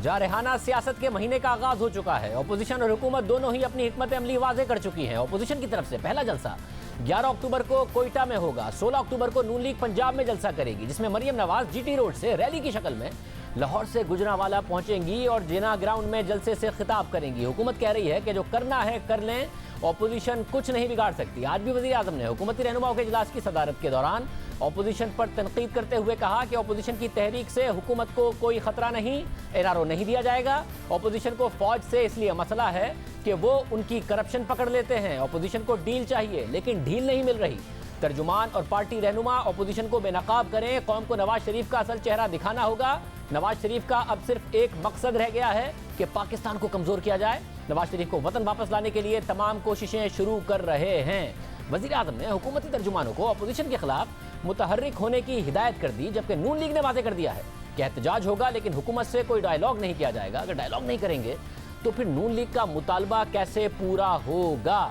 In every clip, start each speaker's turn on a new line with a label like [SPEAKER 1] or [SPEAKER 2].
[SPEAKER 1] जारहाना सियासत के महीने का आगाज हो चुका है। अपोजिशन और हुकूमत दोनों ही अपनी हिकमत अमली वाज़ेह कर चुकी हैं। अपोजिशन की तरफ से पहला जलसा 11 अक्टूबर को कोयटा में होगा। 16 अक्टूबर को नून लीग पंजाब में जलसा करेगी, जिसमें मरियम नवाज जीटी रोड से रैली की शक्ल में लाहौर से गुजरांवाला पहुंचेंगी और जिना ग्राउंड में जलसे से खिताब करेंगी। हुकूमत कह रही है कि जो करना है कर लें, ऑपोजिशन कुछ नहीं बिगाड़ सकती। आज भी वज़ीर आज़म ने हुकूमती रहनुमाओं के इजलास की सदारत के दौरान ऑपोजिशन पर तनकीद करते हुए कहा कि ऑपोजिशन की तहरीक से हुकूमत को कोई खतरा नहीं, एनआरओ नहीं दिया जाएगा। ऑपोजिशन को फौज से इसलिए मसला है कि वो उनकी करप्शन पकड़ लेते हैं। ऑपोजिशन को डील चाहिए लेकिन ढील नहीं मिल रही। तर्जुमान और पार्टी रहनुमा ऑपोजिशन को बेनकाब करें। कौम को नवाज शरीफ का असल चेहरा दिखाना होगा। नवाज शरीफ का अब सिर्फ एक मकसद रह गया है कि पाकिस्तान को कमजोर किया जाए। नवाज शरीफ को वतन वापस लाने के लिए तमाम कोशिशें शुरू कर रहे हैं। वज़ीर आज़म ने हुकूमती तर्जुमानों को अपोजिशन के खिलाफ मुतहर्रिक होने की हिदायत कर दी, जबकि नून लीग ने वाज़ेह कर दिया है कि एहतजाज होगा लेकिन हुकूमत से कोई डायलॉग नहीं किया जाएगा। अगर डायलॉग नहीं करेंगे तो फिर नून लीग का मुतालबा कैसे पूरा होगा।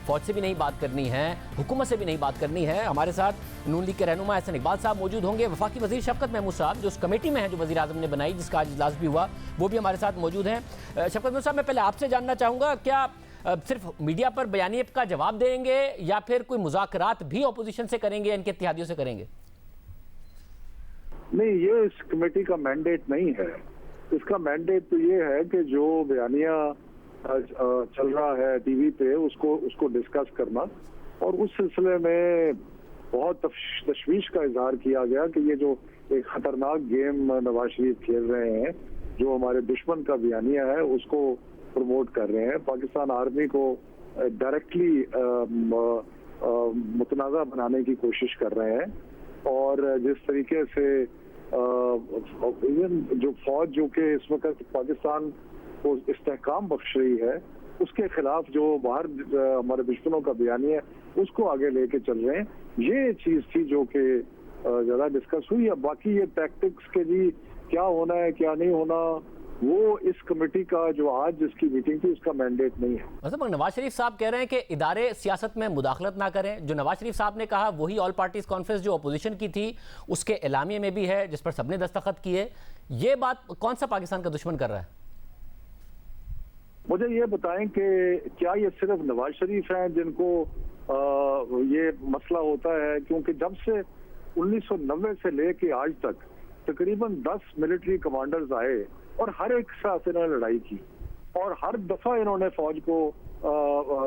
[SPEAKER 1] फौज से भी नहीं बात करनी है, हुकूमत से भी नहीं बात करनी है। हमारे साथ नून लीग के रहनुमा एहसन इकबाल साहब मौजूद होंगे। वफाकी वज़ीर शफकत महमूद साहब जो उस कमेटी में है जो वज़ीर आज़म ने बनाई, जिसका आज इजलास भी हुआ, वो भी हमारे साथ मौजूद हैं। शफकत महमूद साहब, मैं पहले आपसे जानना चाहूँगा, क्या सिर्फ मीडिया पर बयानिए का जवाब देंगे या फिर कोई मुज़ाकरात भी अपोजिशन से करेंगे, इनके इत्तेहादियों से करेंगे?
[SPEAKER 2] नहीं, ये इस कमेटी का मैंडेट नहीं है। इसका मैंडेट तो ये है कि जो बयानिया चल रहा है टीवी पे उसको डिस्कस करना, और उस सिलसिले में बहुत तशवीश का इजहार किया गया कि ये जो एक खतरनाक गेम नवाज शरीफ खेल रहे हैं, जो हमारे दुश्मन का बयानिया है उसको प्रमोट कर रहे हैं, पाकिस्तान आर्मी को डायरेक्टली मुतनाज़ा बनाने की कोशिश कर रहे हैं। और जिस तरीके से जो फौज जो कि इस वक्त पाकिस्तान को इस्तेहकाम बख्श रही है, उसके खिलाफ जो बाहर हमारे दुश्मनों का बयानिया है उसको आगे लेके चल रहे हैं। ये चीज थी जो कि ज़्यादा डिस्कस हुई है। बाकी ये टैक्टिक्स के जी क्या होना है क्या नहीं होना, वो इस कमेटी का जो आज जिसकी मीटिंग थी उसका मैंडेट नहीं है।
[SPEAKER 1] मतलब नवाज शरीफ साहब कह रहे हैं कि इदारे सियासत में मुदाखलत ना करें। जो नवाज शरीफ साहब ने कहा वही ऑल पार्टीज कॉन्फ्रेंस जो अपोजिशन की थी उसके एलामिये में भी है, जिस पर सबने दस्तखत किए। ये बात कौन सा पाकिस्तान का दुश्मन कर रहा है?
[SPEAKER 2] मुझे ये बताएं कि क्या ये सिर्फ नवाज शरीफ हैं जिनको ये मसला होता है? क्योंकि जब से 1990 से लेके आज तक तकरीबन 10 मिलिट्री कमांडर्स आए और हर एक साथ इन्होंने लड़ाई की और हर दफा इन्होंने फौज को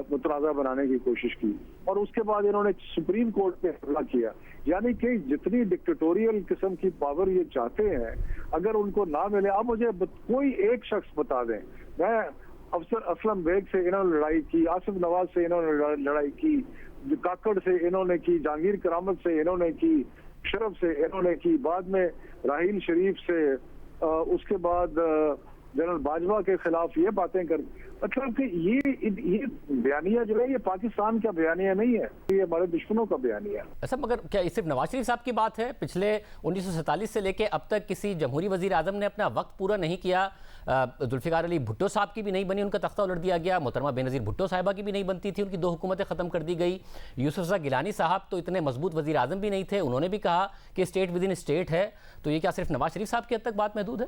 [SPEAKER 2] मुतनाज़ा बनाने की कोशिश की, और उसके बाद इन्होंने सुप्रीम कोर्ट पे हमला किया। यानी कि जितनी डिक्टेटोरियल किस्म की पावर ये चाहते हैं, अगर उनको ना मिले, अब मुझे कोई एक शख्स बता दें, मैं अफसर असलम बेग से इन्होंने लड़ाई की, आसिफ नवाज से इन्होंने लड़ाई की, काकड़ से इन्होंने की, जहांगीर करामत से इन्होंने की, शरफ से इन्होंने की, बाद में राहील शरीफ से, उसके बाद जनरल बाजवा के खिलाफ ये बातें कर, मतलब कि ये बयानिया जो है ये पाकिस्तान का बयानिया नहीं है, ये हमारे दुश्मनों का बयानिया है।
[SPEAKER 1] अच्छा, मगर क्या ये सिर्फ नवाज शरीफ साहब की बात है? पिछले 1947 से लेके अब तक किसी जमहूरी वजीर आजम ने अपना वक्त पूरा नहीं किया। जुल्फिकार अली भुट्टो साहब की भी नहीं बनी, उनका तख्ता उलट दिया गया। मोहतरमा बेनज़ीर भुट्टो साहिबा की भी नहीं बनती थी, उनकी 2 हुकूमतें ख़त्म कर दी गई। यूसुफ गिलानी साहब तो इतने मजबूत वजीर आजम भी नहीं थे, उन्होंने भी कहा कि स्टेट विद इन स्टेट है। तो ये क्या सिर्फ नवाज शरीफ साहब की हद तक बात महदूद है?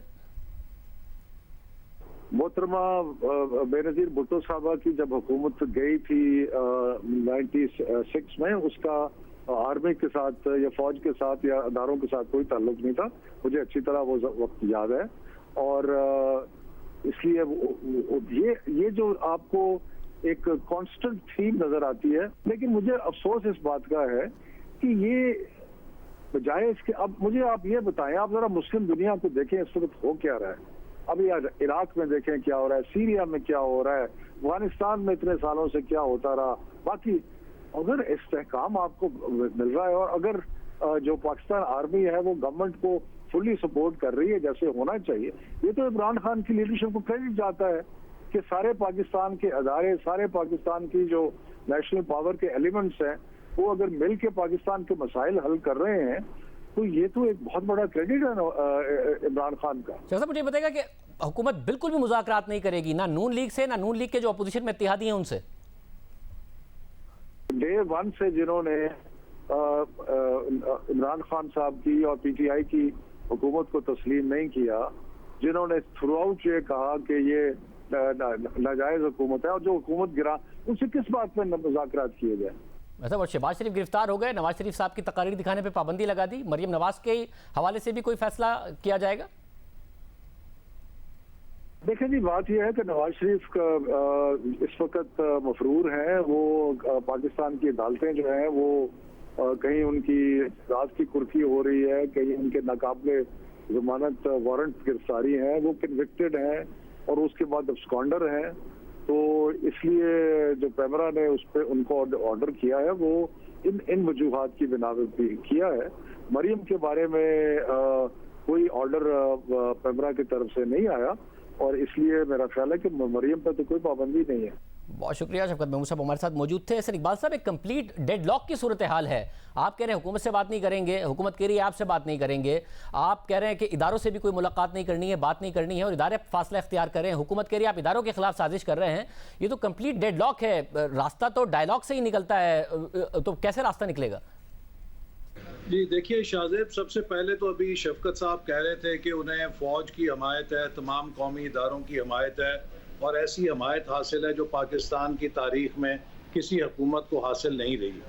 [SPEAKER 2] मोहतरमा बेनज़ीर भुट्टो साहबा की जब हुकूमत गई थी 96 में, उसका आर्मी के साथ या फौज के साथ या अदारों के साथ कोई ताल्लुक नहीं था। मुझे अच्छी तरह वो वक्त याद है। और इसलिए ये जो आपको एक कांस्टेंट थीम नजर आती है, लेकिन मुझे अफसोस इस बात का है कि ये बजाय इसके, अब मुझे आप ये बताएं, आप जरा मुस्लिम दुनिया को देखें इस वक्त हो क्या रहा है। अभी इराक में देखें क्या हो रहा है, सीरिया में क्या हो रहा है, अफगानिस्तान में इतने सालों से क्या होता रहा। बाकी अगर इस्तेहकाम आपको मिल रहा है और अगर जो पाकिस्तान आर्मी है वो गवर्नमेंट को फुली सपोर्ट कर रही है जैसे होना चाहिए, ये तो इमरान खान की लीडरशिप को क्रेडिट जाता है कि सारे पाकिस्तान के अदारे, सारे पाकिस्तान की जो नेशनल पावर के एलिमेंट्स हैं वो अगर मिल के पाकिस्तान के मसाइल हल कर रहे हैं, तो ये तो एक बहुत बड़ा क्रेडिट है इमरान खान का।
[SPEAKER 1] सर मुझे बताएगा कि हुकूमत बिल्कुल भी मुज़ाकरात नहीं करेगी, ना नून लीग से, ना नून लीग के जो अपोजिशन में इत्तेहादी हैं उनसे?
[SPEAKER 2] डे 1 से जिन्होंने इमरान खान साहब की और पीटीआई की हुकूमत को तस्लीम नहीं किया, जिन्होंने थ्रू आउट ये कहा कि ये नाजायज हुकूमत है, और जो हुकूमत गिरा उनसे किस बात पर मुज़ाकरात किए गए।
[SPEAKER 1] मतलब और शहबाज शरीफ गिरफ्तार हो गए, नवाज शरीफ साहब की तकारीर दिखाने पे पाबंदी लगा दी, मरियम नवाज के हवाले से भी कोई फैसला किया जाएगा?
[SPEAKER 2] देखें जी, बात यह है कि नवाज शरीफ का इस वक्त मफरूर हैं। वो पाकिस्तान की अदालतें जो हैं वो कहीं उनकी रात की कुर्की हो रही है, कहीं उनके नाकाबिले जमानत वारंट गिरफ्तारी हैं, वो कन्विक्टेड हैं और उसके बाद अब्सकॉन्डर हैं। तो इसलिए जो पैमरा ने उस पर उनको ऑर्डर किया है वो इन वजूहात की बिना पे किया है। मरियम के बारे में कोई ऑर्डर पैमरा की तरफ से नहीं आया और इसलिए मेरा ख्याल है कि मरियम पर तो कोई पाबंदी नहीं है।
[SPEAKER 1] बहुत शुक्रिया। शफकत महमूद साहब हमारे साथ मौजूद थे। सर इकबाल साहब, एक कंप्लीट डेडलॉक की सूरत हाल है। आप कह रहे हैं हुकूमत से बात नहीं करेंगे, हुकूमत कह रही है आपसे बात नहीं करेंगे, आप कह रहे हैं कि इदारों से भी कोई मुलाकात नहीं करनी है, बात नहीं करनी है और इदारे फासला इख्तियार कर रहे हैं, हुकूमत कह रही है आप इदारों के खिलाफ साजिश कर रहे हैं। ये तो कंप्लीट डेडलॉक है। रास्ता तो डायलॉग से ही निकलता है, तो कैसे रास्ता निकलेगा?
[SPEAKER 3] जी देखिए शाहजेब, सबसे पहले तो अभी शफकत साहब कह रहे थे कि उन्हें फ़ौज की हमायत है, तमाम कौमी इदारों की हमायत है और ऐसी हमायत हासिल है जो पाकिस्तान की तारीख में किसी हुकूमत को हासिल नहीं रही।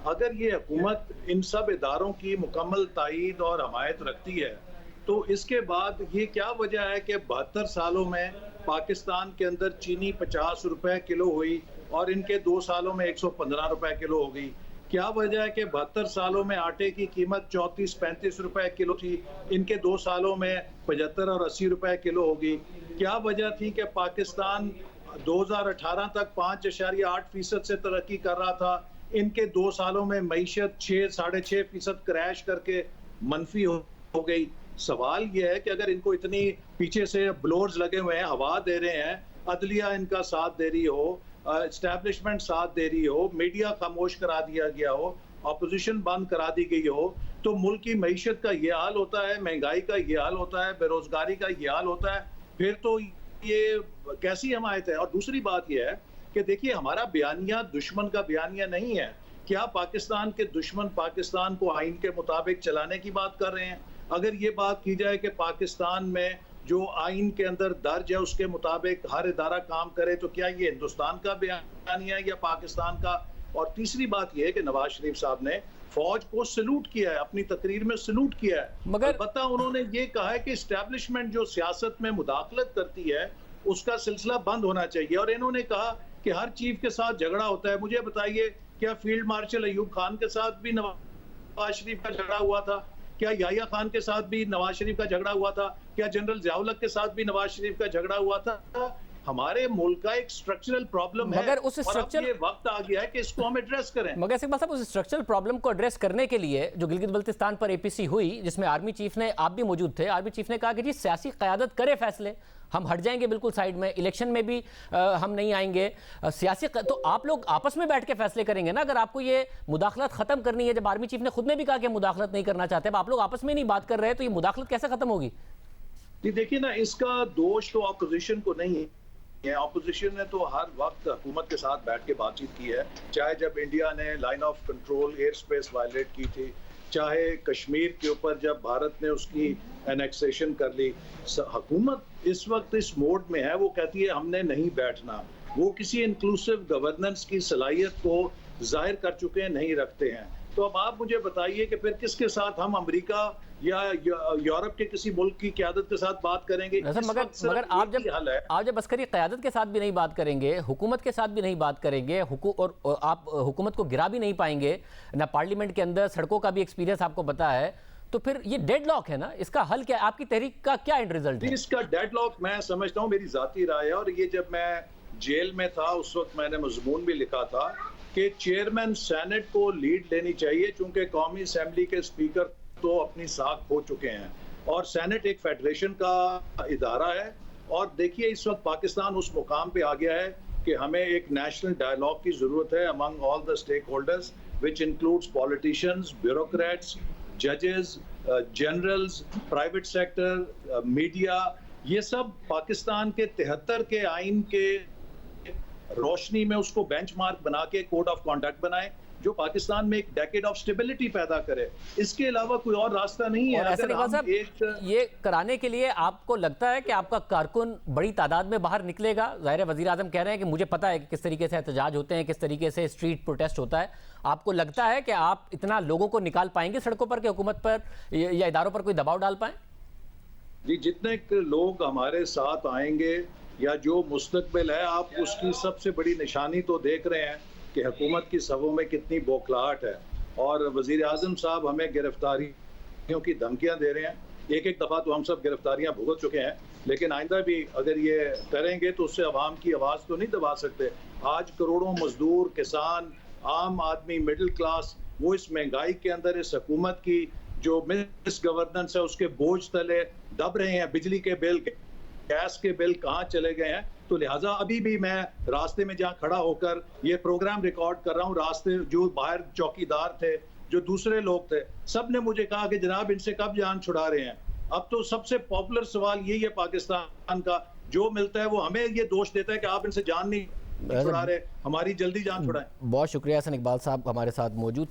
[SPEAKER 3] अगर ये हुकूमत इन सब इदारों की मुकम्मल तायीद और हमायत रखती है तो इसके बाद ये क्या वजह है कि 72 सालों में पाकिस्तान के अंदर चीनी 50 रुपए किलो हुई और इनके 2 सालों में 115 रुपए किलो हो गई। क्या वजह है कि 72 सालों में आटे की कीमत 34-35 रुपए किलो थी, इनके 2 सालों में 75 और 80 रुपए किलो होगी। क्या वजह थी कि पाकिस्तान 2018 तक 5.8% से तरक्की कर रहा था, इनके 2 सालों में मईशत 6-6.5% क्रैश करके मनफी हो गई। सवाल यह है कि अगर इनको इतनी पीछे से ब्लोर्स लगे हुए हैं, हवा दे रहे हैं, अदलिया इनका साथ दे रही हो, एस्टैब्लिशमेंट साथ दे रही हो, मीडिया खामोश करा दिया गया हो, अपोजिशन बंद करा दी गई हो, तो मुल्क की मईशत का ये हाल होता है, महंगाई का ये हाल होता है, बेरोजगारी का ये हाल होता है, फिर तो ये कैसी हमायत है। और दूसरी बात यह है कि देखिए हमारा बयानिया दुश्मन का बयानिया नहीं है। क्या पाकिस्तान के दुश्मन पाकिस्तान को आइन के मुताबिक चलाने की बात कर रहे हैं? अगर ये बात की जाए कि पाकिस्तान में जो आइन के अंदर दर्ज है उसके मुताबिक हर इदारा काम करे, तो क्या ये हिंदुस्तान का बयानिया है या पाकिस्तान का? और तीसरी बात यह है कि नवाज शरीफ साहब ने फौज को सलूट किया है, अपनी तकरीर में सलूट किया है, मगर पता उन्होंने ये कहा है कि एस्टैब्लिशमेंट जो सियासत में मुदाखलत करती है उसका सिलसिला बंद होना चाहिए। और इन्होंने कहा कि हर चीफ के साथ झगड़ा होता है। मुझे बताइए, क्या फील्ड मार्शल अयूब खान के साथ भी नवाज शरीफ का झगड़ा हुआ था? क्या याहिया खान के साथ भी नवाज शरीफ का झगड़ा हुआ था? क्या जनरल ज़ियाउल-हक के साथ भी नवाज शरीफ का झगड़ा हुआ था? हमारे मुल्क का एक स्ट्रक्चरल प्रॉब्लम है,
[SPEAKER 1] मगर उस
[SPEAKER 3] स्ट्रक्चर ये वक्त आ गया है कि इसको हम एड्रेस करें।
[SPEAKER 1] मगर सिकबाल साहब, उस स्ट्रक्चरल प्रॉब्लम को एड्रेस करने के लिए जो गिलगित बल्तिस्तान पर एपीसी हुई, जिसमें आर्मी चीफ ने, आप भी मौजूद थे, आर्मी चीफ ने कहा कि जी सियासी क़यादत करे फैसले, हम हट जाएंगे बिल्कुल साइड में, इलेक्शन में भी हम नहीं आएंगे, सियासी तो आप लोग आपस में बैठ के फैसले करेंगे ना। अगर आपको ये मुदाखलत खत्म करनी है, जब आर्मी चीफ ने खुद ने भी कहा कि मुदाखलत नहीं करना चाहते, अब आप लोग आपस में नहीं बात कर रहे हैं, तो ये मुदाखलत कैसे खत्म होगी?
[SPEAKER 3] देखिए ना, इसका दोष तो अपोजिशन को नहीं है। अपोजिशन ने तो हर वक्त हुकूमत के साथ बैठ के बातचीत की है, चाहे जब इंडिया ने line of control air space violate की थी, चाहे कश्मीर के ऊपर जब भारत ने उसकी एनेक्सेशन कर ली। हुकूमत इस वक्त इस मोड में है, वो कहती है हमने नहीं बैठना। वो किसी इंक्लूसिव गवर्नेंस की सलाहियत को जाहिर कर चुके हैं, नहीं रखते हैं। तो अब आप मुझे बताइए कि फिर किसके साथ हम अमेरिका या यूरोप के किसी मुल्क की क़यादत के साथ बात करेंगे?
[SPEAKER 1] मगर आप जब अस्करी क़यादत के साथ भी नहीं बात करेंगे, हुकूमत के साथ भी नहीं बात करेंगे, और आप हुकूमत को गिरा भी नहीं पाएंगे ना, पार्लियामेंट के अंदर सड़कों का भी एक्सपीरियंस आपको पता है, तो फिर ये डेडलॉक है ना। इसका हल क्या, आपकी तहरीक का क्या एंड रिजल्ट है?
[SPEAKER 3] इसका डेडलॉक मैं समझता हूँ, मेरी जाती राय है, और ये जब मैं जेल में था उस वक्त मैंने मजमून भी लिखा था कि चेयरमैन सेनेट को लीड लेनी चाहिए, चूंकि कौमी असेंबली के स्पीकर तो अपनी साख खो चुके हैं और सेनेट एक फेडरेशन का इदारा है। और देखिए इस वक्त पाकिस्तान उस मुकाम पे आ गया है कि हमें एक नेशनल डायलॉग की जरूरत है among all the stakeholders, which includes politicians, bureaucrats, जजेस, जनरल्स, प्राइवेट सेक्टर, मीडिया। ये सब पाकिस्तान के 73 के आइन के रोशनी में उसको बेंचमार्क बना के कोड ऑफ कॉन्डक्ट बनाए। जो पाकिस्तान में एक डेकेड ऑफ स्टेबिलिटी पैदा करे। इसके अलावा कोई और रास्ता नहीं है।
[SPEAKER 1] और ऐसा
[SPEAKER 3] अगर
[SPEAKER 1] इकबाल
[SPEAKER 3] हम
[SPEAKER 1] साहब, ये कराने के लिए आपको लगता है कि आपका कारकुन बड़ी तादाद में बाहर निकलेगा? जाहिर है वजीर आजम कह रहे हैं कि मुझे पता है कि किस तरीके से एहतजाज होते हैं, किस तरीके से स्ट्रीट प्रोटेस्ट होता है। आपको लगता है कि आप इतना लोगों को निकाल पाएंगे सड़कों पर कि हुकूमत पर या इदारों पर कोई दबाव डाल पाए?
[SPEAKER 3] जी, जितने लोग हमारे साथ आएंगे या जो मुस्तकबिल है, आप उसकी सबसे बड़ी निशानी तो देख रहे हैं कि हुकूमत की सफ़ों में कितनी बौखलाहट है। और वज़ीर आज़म साहब हमें गिरफ्तारियों की धमकियां दे रहे हैं। एक एक दफ़ा तो हम सब गिरफ्तारियां भुगत चुके हैं, लेकिन आइंदा भी अगर ये करेंगे तो उससे अवाम की आवाज़ तो नहीं दबा सकते। आज करोड़ों मजदूर, किसान, आम आदमी, मिडिल क्लास, वो इस महंगाई के अंदर इस हुकूमत की जो मिस गवर्नेंस है उसके बोझ तले दब रहे हैं। बिजली के बिल, गैस के बिल कहाँ चले गए हैं। तो लिहाजा अभी भी मैं रास्ते में जहाँ खड़ा होकर ये प्रोग्राम रिकॉर्ड कर रहा हूँ, रास्ते जो बाहर चौकीदार थे, जो दूसरे लोग थे, सब ने मुझे कहा कि जनाब इनसे कब जान छुड़ा रहे हैं। अब तो सबसे पॉपुलर सवाल यही है पाकिस्तान का, जो मिलता है वो हमें ये दोष देता है कि आप इनसे जान नहीं छुड़ा रहे, हमारी जल्दी जान छुड़ाएं।
[SPEAKER 1] बहुत शुक्रिया। हसन इकबाल साहब हमारे साथ मौजूद थे।